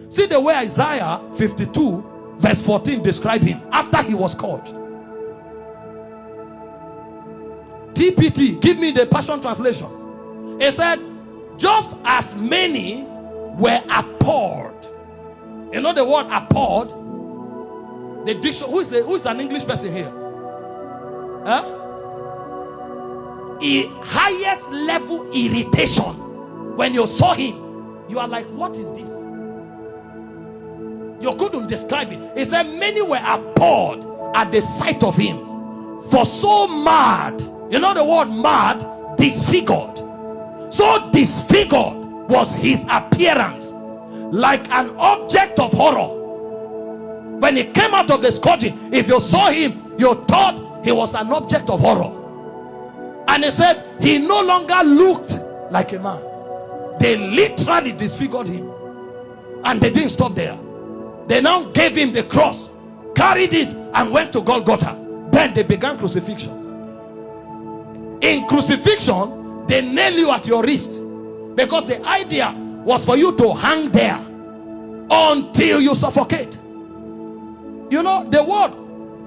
See the way Isaiah 52 verse 14 describe him after he was scourged. TPT, give me the Passion Translation. It said, just as many were abhorred. You know the word abhorred? The diction, who is an English person here? Huh? Highest level irritation. When you saw him, you are like, what is this? You couldn't describe it. It said many were abhorred at the sight of him, for so mad, you know the word mad, disfigured. So disfigured was his appearance, like an object of horror. When he came out of the scourging, if you saw him, you thought he was an object of horror. And he said he no longer looked like a man. They literally disfigured him, and they didn't stop there. They now gave him the cross, carried it, and went to Golgotha. Then they began crucifixion. In crucifixion, they nail you at your wrist, because the idea was for you to hang there until you suffocate. You know, the word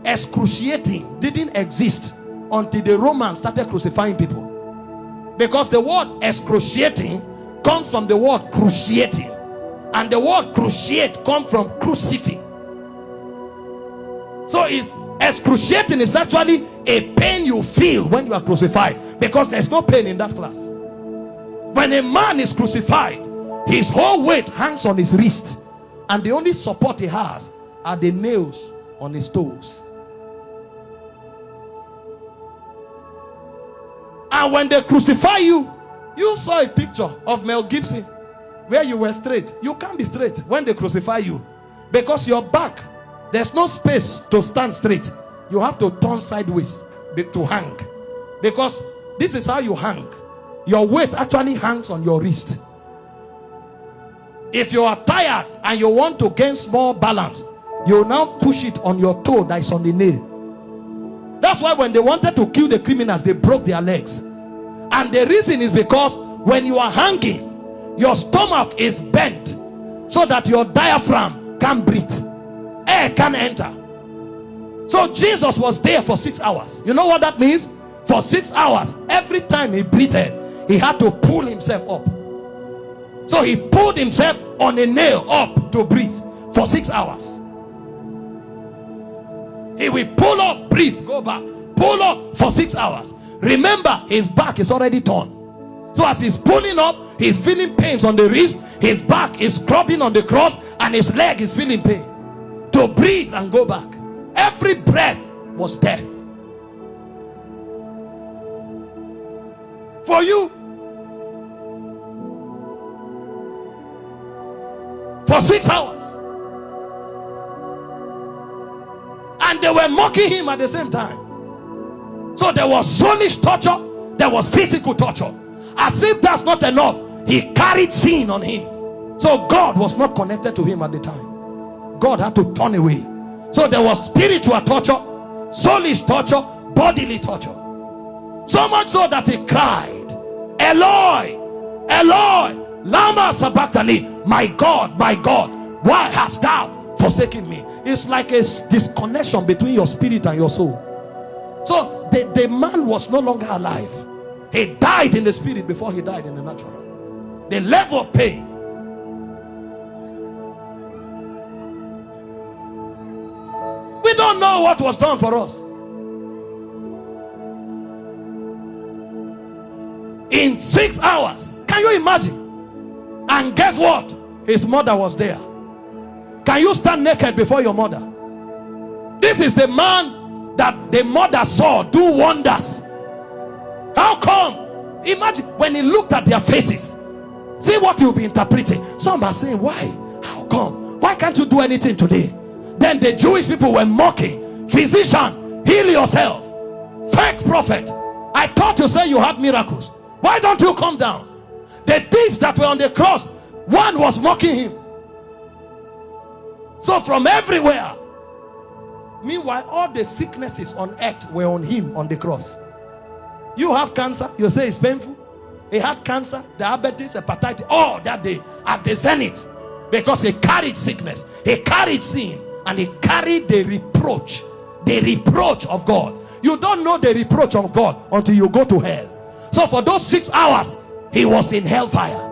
excruciating didn't exist until the Romans started crucifying people, because the word excruciating comes from the word cruciating, and the word cruciate comes from crucifix. So it's excruciating is actually a pain you feel when you are crucified, because there's no pain in that class. When a man is crucified, his whole weight hangs on his wrist, and the only support he has are the nails on his toes. And when they crucify you, you saw a picture of Mel Gibson where you were straight. You can't be straight when they crucify you, because your back, there's no space to stand straight. You have to turn sideways to hang, because this is how you hang. Your weight actually hangs on your wrist. If you are tired and you want to gain small balance, you now push it on your toe that is on the nail. That's why when they wanted to kill the criminals, they broke their legs. And the reason is because when you are hanging, your stomach is bent so that your diaphragm can't breathe. Air can't enter. So Jesus was there for 6 hours. You know what that means? For 6 hours, every time he breathed, he had to pull himself up. So he pulled himself on a nail up to breathe for 6 hours. He will pull up, breathe, go back, pull up for 6 hours. Remember, his back is already torn. So as he's pulling up, he's feeling pains on the wrist, his back is scrubbing on the cross, and his leg is feeling pain. To breathe and go back. Every breath was death. For you. For 6 hours. And they were mocking him at the same time. So there was soulish torture, there was physical torture. As if that's not enough, he carried sin on him. So God was not connected to him at the time. God had to turn away. So there was spiritual torture, soulish torture, bodily torture. So much so that he cried, Eloi, Eloi, lama sabachthani, my God, why hast thou forsaken me? It's like a disconnection between your spirit and your soul. So the man was no longer alive. He died in the spirit before he died in the natural. The level of pain. We don't know what was done for us. In 6 hours. Can you imagine? And guess what? His mother was there. Can you stand naked before your mother? This is the man that the mother saw do wonders. How come? Imagine when he looked at their faces. See what you'll be interpreting. Some are saying, why? How come? Why can't you do anything today? Then the Jewish people were mocking. Physician, heal yourself. Fake prophet, I thought you said you had miracles. Why don't you come down? The thieves that were on the cross, one was mocking him. So from everywhere. Meanwhile, all the sicknesses on earth were on him on the cross. You have cancer, you say it's painful. He had cancer, diabetes, hepatitis, all that day at the zenith. because he carried sickness, he carried sin, and he carried the reproach of God. You don't know the reproach of God until you go to hell. So for those 6 hours he was in hellfire.